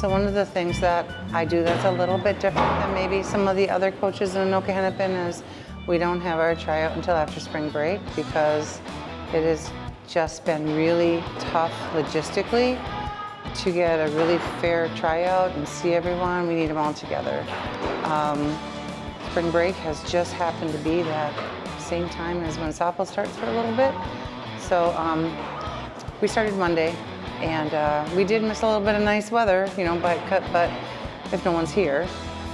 So one of the things that I do that's a little bit different than maybe some of the other coaches in Anoka Hennepin is we don't have our tryout until after spring break because it has just been really tough logistically to get a really fair tryout and see everyone. We need them all together. Spring break has just happened to be that same time as when softball starts for a little bit. So we started Monday, and we did miss a little bit of nice weather, you know, but if no one's here,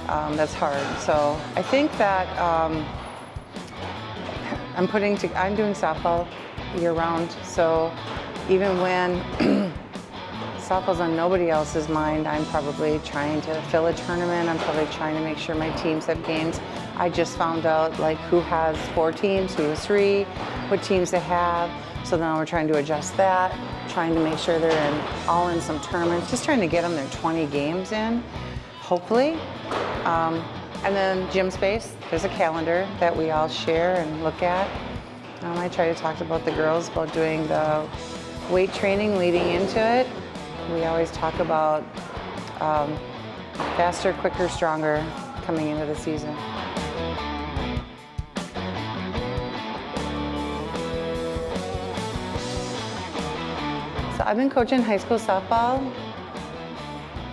that's hard. So I think that I'm doing softball year round. So even when softball's on nobody else's mind, I'm probably trying to fill a tournament. I'm probably trying to make sure my teams have games. I just found out like who has 4 teams, who has 3, what teams they have. So now we're trying to adjust that, trying to make sure they're all in some tournaments, just trying to get them their 20 games in, hopefully. And then gym space, there's a calendar that we all share and look at. I try to talk about the girls about doing the weight training leading into it. We always talk about faster, quicker, stronger coming into the season. So I've been coaching high school softball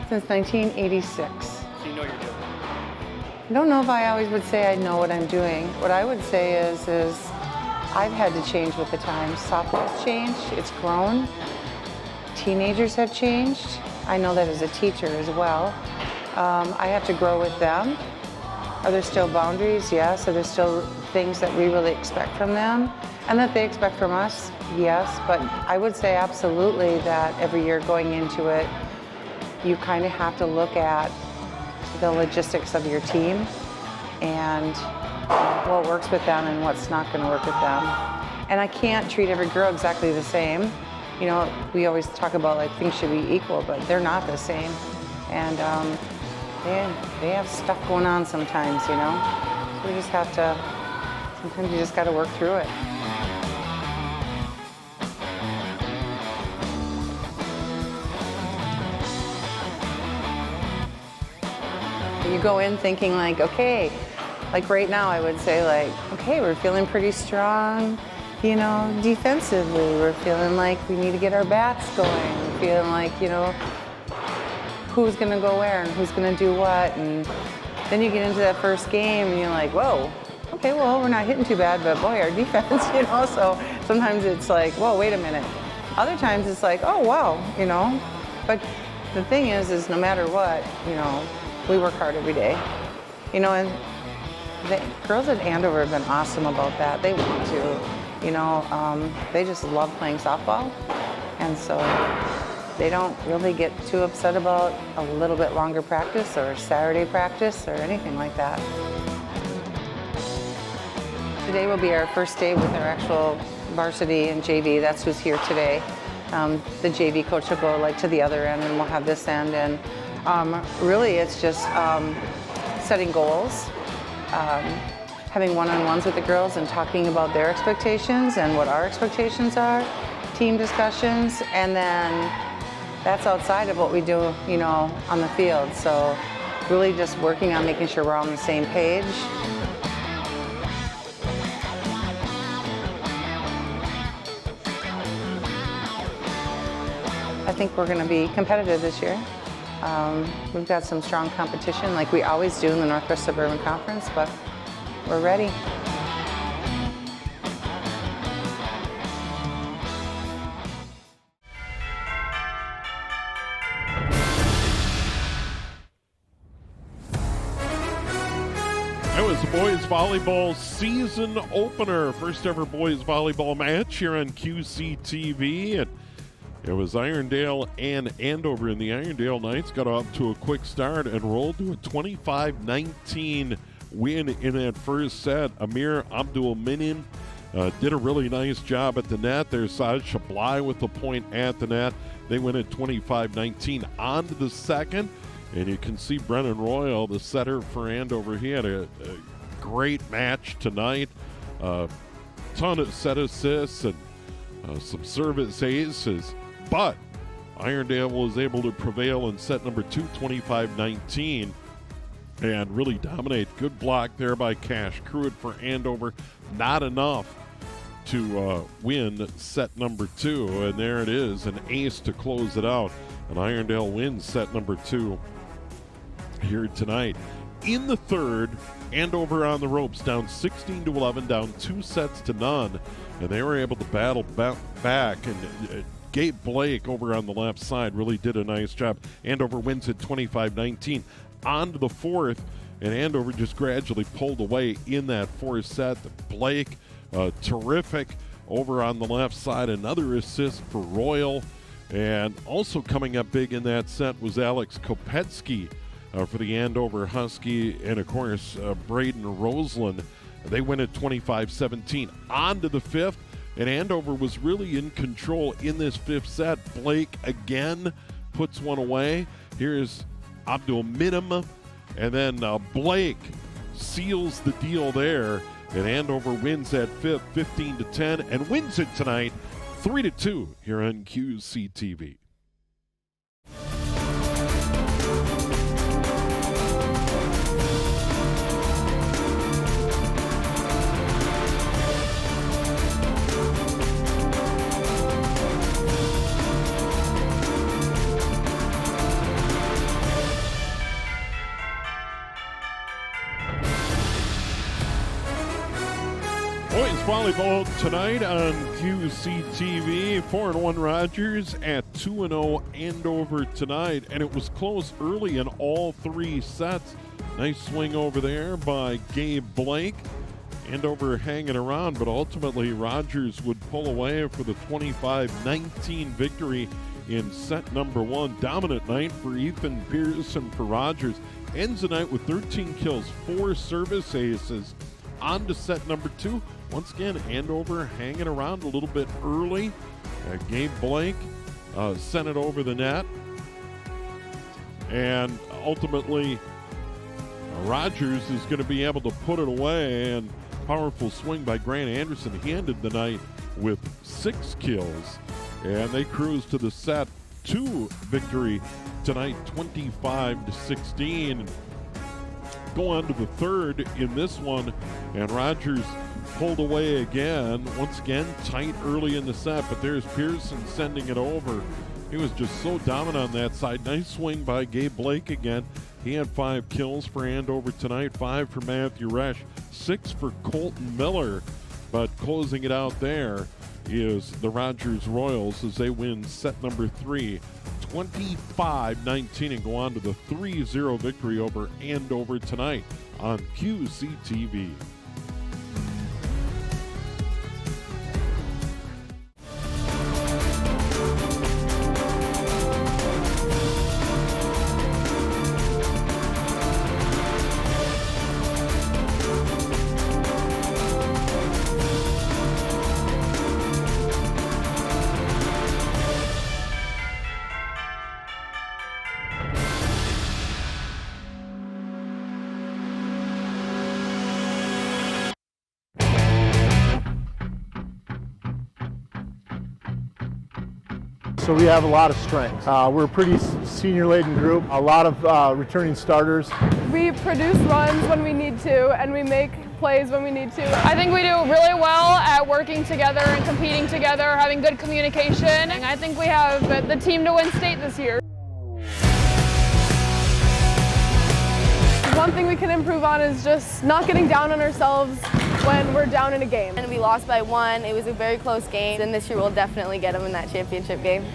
since 1986. So you know what you're doing. I don't know if I always would say I know what I'm doing. What I would say is I've had to change with the times. Softball's changed, it's grown. Teenagers have changed. I know that as a teacher as well. I have to grow with them. Are there still boundaries? Yes. Are there still things that we really expect from them and that they expect from us? Yes. But I would say absolutely that every year going into it, you kind of have to look at the logistics of your team and what works with them and what's not going to work with them. And I can't treat every girl exactly the same. You know, we always talk about like things should be equal, but they're not the same. And they have stuff going on sometimes, you know. So we just have to, sometimes you just got to work through it. You go in thinking like, okay, like right now I would say like, okay, we're feeling pretty strong, you know, defensively. We're feeling like we need to get our bats going. We're feeling like, you know, who's gonna go where and who's gonna do what. And then you get into that first game and you're like, whoa, okay, well, we're not hitting too bad, but boy, our defense, you know, so sometimes it's like, whoa, wait a minute. Other times it's like, oh, wow, you know, but the thing is no matter what, you know, we work hard every day, you know, and the girls at Andover have been awesome about that. They want to, you know, they just love playing softball, and so they don't really get too upset about a little bit longer practice or Saturday practice or anything like that. Today will be our first day with our actual varsity and JV. That's who's here today. The JV coach will go like to the other end and we'll have this end. And really it's just setting goals, having one-on-ones with the girls and talking about their expectations and what our expectations are, team discussions, and then that's outside of what we do, you know, on the field. So really just working on making sure we're all on the same page. I think we're going to be competitive this year. We've got some strong competition like we always do in the Northwest Suburban Conference, but we're ready. It was the boys volleyball season opener, first ever boys volleyball match here on QCTV. And it was Irondale and Andover, and the Irondale Knights got off to a quick start and rolled to a 25-19 win in that first set. Amir Abdul-Minim did a really nice job at the net. There's Saj Shablai with the point at the net. They win at 25-19 on to the second. And you can see Brennan Royal, the setter for Andover. He had a great match tonight. Ton of set assists and some service aces. But Irondale was able to prevail in set number 2, 25-19, and really dominate. Good block there by Cash Cruitt for Andover. Not enough to win set number 2, and there it is, an ace to close it out. And Irondale wins set number 2 here tonight. In the third, Andover on the ropes, down 16-11, down 2 sets to none, and they were able to battle back, and Gabe Blake over on the left side really did a nice job. Andover wins at 25-19. On to the fourth, and Andover just gradually pulled away in that fourth set. Blake, terrific over on the left side. Another assist for Royal. And also coming up big in that set was Alex Kopetsky for the Andover Husky. And, of course, Braden Roseland. They win at 25-17. On to the fifth. And Andover was really in control in this fifth set. Blake again puts one away. Here's Abdul Minim. And then Blake seals the deal there. And Andover wins that fifth 15-10 and wins it tonight 3-2 here on QCTV. Boys volleyball tonight on QCTV. 4-1 Rogers at 2-0 Andover tonight. And it was close early in all 3 sets. Nice swing over there by Gabe Blake. Andover hanging around, but ultimately Rogers would pull away for the 25-19 victory in set number 1. Dominant night for Ethan Pearson for Rogers. Ends the night with 13 kills, 4 service aces. On to set number 2. Once again, Andover hanging around a little bit early. Gabe Blake sent it over the net. And ultimately, Rogers is going to be able to put it away. And powerful swing by Grant Anderson. He ended the night with 6 kills. And they cruise to the set 2 victory tonight, 25-16. Go on to the third in this one, and Rogers pulled away again. Once again, tight early in the set, but there's Pearson sending it over. He was just so dominant on that side. Nice swing by Gabe Blake again. He had 5 kills for Andover tonight, 5 for Matthew Resch, 6 for Colton Miller. But closing it out there is the Rogers Royals as they win set number 3, 25-19, and go on to the 3-0 victory over Andover tonight on QCTV. So we have a lot of strengths. We're a pretty senior-laden group, a lot of returning starters. We produce runs when we need to, and we make plays when we need to. I think we do really well at working together and competing together, having good communication. And I think we have the team to win state this year. One thing we can improve on is just not getting down on ourselves when we're down in a game. And we lost by 1. It was a very close game, and this year we'll definitely get them in that championship game.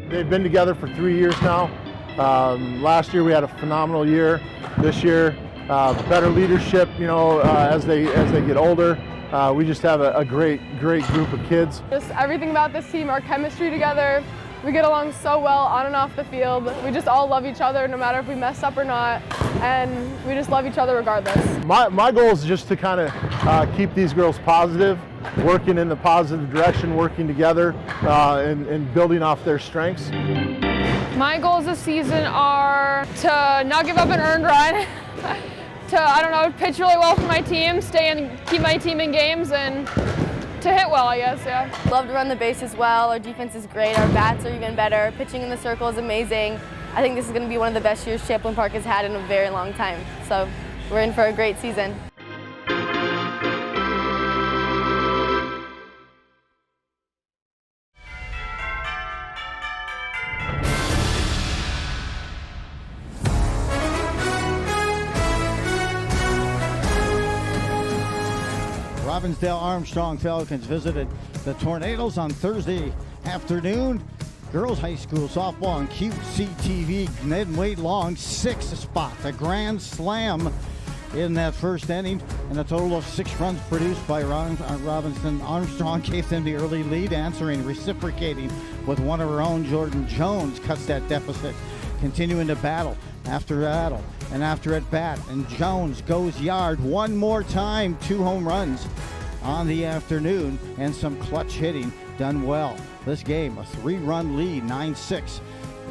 They've been together for 3 years now. Last year we had a phenomenal year. This year, better leadership, as they get older. We just have a great group of kids. Just everything about this team, our chemistry together, we get along so well on and off the field. We just all love each other no matter if we mess up or not, and we just love each other regardless. My goal is just to kind of Keep these girls positive, working in the positive direction, working together, and building off their strengths. My goals this season are to not give up an earned run, to, I don't know, pitch really well for my team, keep my team in games, and to hit well, I guess, yeah. Love to run the bases well. Our defense is great. Our bats are even better. Pitching in the circle is amazing. I think this is going to be one of the best years Champlin Park has had in a very long time. So we're in for a great season. Robbinsdale Armstrong Falcons visited the Tornadoes on Thursday afternoon. Girls High School softball on QCTV. Ned Wade Long, 6 spots, a grand slam in that first inning, and a total of 6 runs produced by Robinson. Armstrong gave them the early lead, reciprocating with one of her own. Jordan Jones cuts that deficit, continuing to battle after battle and after at bat, and Jones goes yard one more time. 2 home runs on the afternoon and some clutch hitting done well. This game, a 3-run lead, 9-6,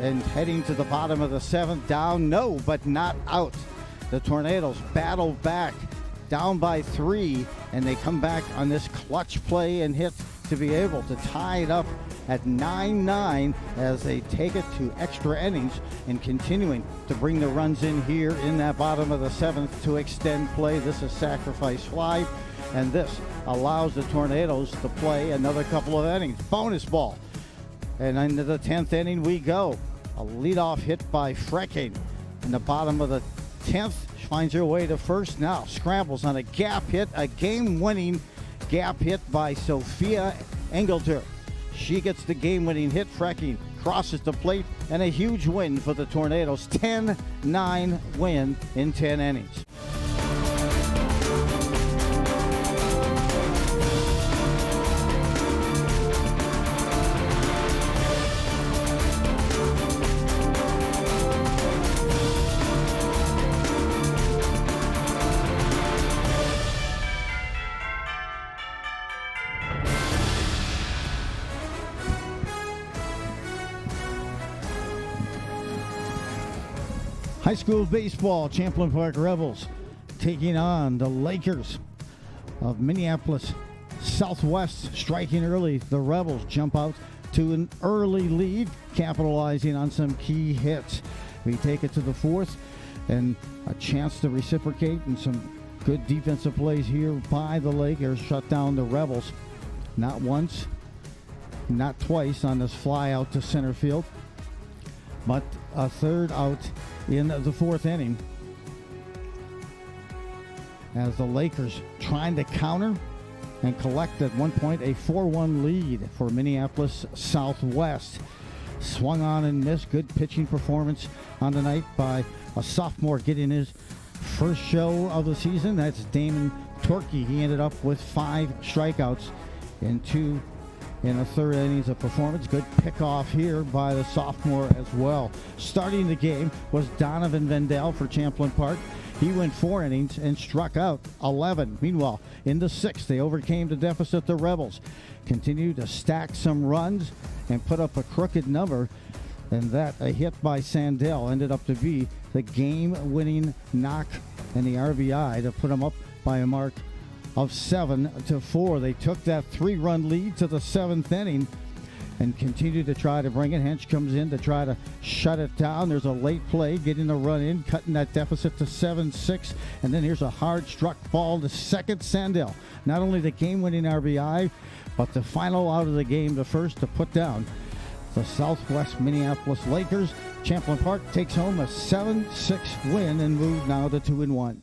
and heading to the bottom of the 7th. Down, no, but not out. The Tornadoes battle back, down by 3, and they come back on this clutch play and hit to be able to tie it up at 9-9 as they take it to extra innings, and continuing to bring the runs in here in that bottom of the 7th to extend play. This is sacrifice fly, and this allows the Tornadoes to play another couple of innings. Bonus ball, and into the 10th inning we go. A leadoff hit by Frecking in the bottom of the 10th. Finds her way to first now. Scrambles on a gap hit, a game-winning gap hit by Sophia Engelter. She gets the game-winning hit. Frecking crosses the plate, and a huge win for the Tornadoes. 10-9 win in 10 innings. High school baseball, Champlin Park Rebels taking on the Lakers of Minneapolis Southwest. Striking early, the Rebels jump out to an early lead, capitalizing on some key hits. We take it to the 4th, and a chance to reciprocate, and some good defensive plays here by the Lakers shut down the Rebels. Not once, not twice on this fly out to center field, but a third out in the 4th inning as the Lakers trying to counter and collect at one point a 4-1 lead for Minneapolis Southwest. Swung on and missed. Good pitching performance on the night by a sophomore getting his first show of the season. That's Damon Torkey. He ended up with 5 strikeouts in 2 in the 3rd innings of performance. Good pickoff here by the sophomore as well. Starting the game was Donovan Vendel for Champlin Park. He went 4 innings and struck out 11. Meanwhile, in the 6th, they overcame the deficit. The Rebels continued to stack some runs and put up a crooked number, and that a hit by Sandell ended up to be the game-winning knock and the RBI to put them up by a mark of 7-4. They took that 3-run lead to the 7th inning and continued to try to bring it. Hench comes in to try to shut it down. There's a late play, getting the run in, cutting that deficit to 7-6. And then here's a hard struck ball to second. Sandell, not only the game-winning RBI, but the final out of the game, the first to put down the Southwest Minneapolis Lakers. Champlin Park takes home a 7-6 win and move now to 2-1.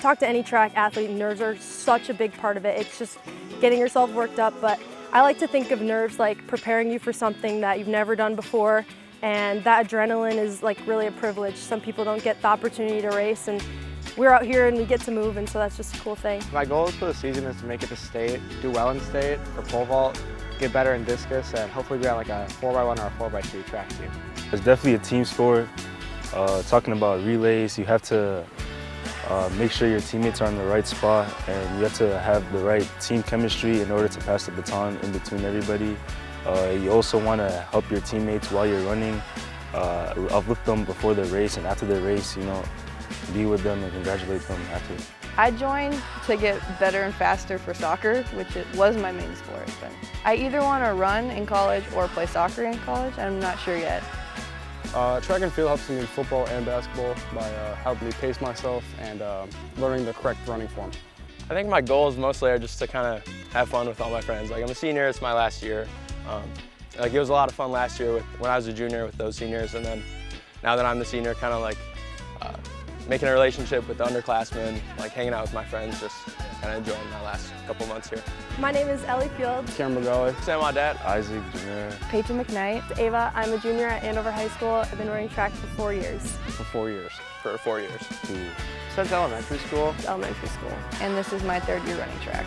Talk to any track athlete, nerves are such a big part of it. It's just getting yourself worked up, but I like to think of nerves like preparing you for something that you've never done before, and that adrenaline is like really a privilege. Some people don't get the opportunity to race, and we're out here and we get to move, and so that's just a cool thing. My goals for the season is to make it to state, do well in state for pole vault, get better in discus, and hopefully be on like a 4x1 or a 4x3 track team. It's definitely a team sport. Talking about relays, you have to make sure your teammates are in the right spot, and you have to have the right team chemistry in order to pass the baton in between everybody. You also want to help your teammates while you're running, uplift them before the race, and after the race, you know, be with them and congratulate them after. I joined to get better and faster for soccer, which it was my main sport. But I either want to run in college or play soccer in college. I'm not sure yet. Track and field helps me in football and basketball by helping me pace myself and learning the correct running form. I think my goals mostly are just to kind of have fun with all my friends. Like, I'm a senior, it's my last year. Like, it was a lot of fun last year when I was a junior with those seniors, and then now that I'm the senior, kind of like making a relationship with the underclassmen, like hanging out with my friends, just kind of enjoying my last couple months here. My name is Ellie Fields. Cameron McGully. Sam Audet. Isaac, Junior. Peyton McKnight. Ava, I'm a junior at Andover High School. I've been running track for 4 years. For 4 years. For 4 years. Since elementary school. Elementary school. And this is my 3rd year running track.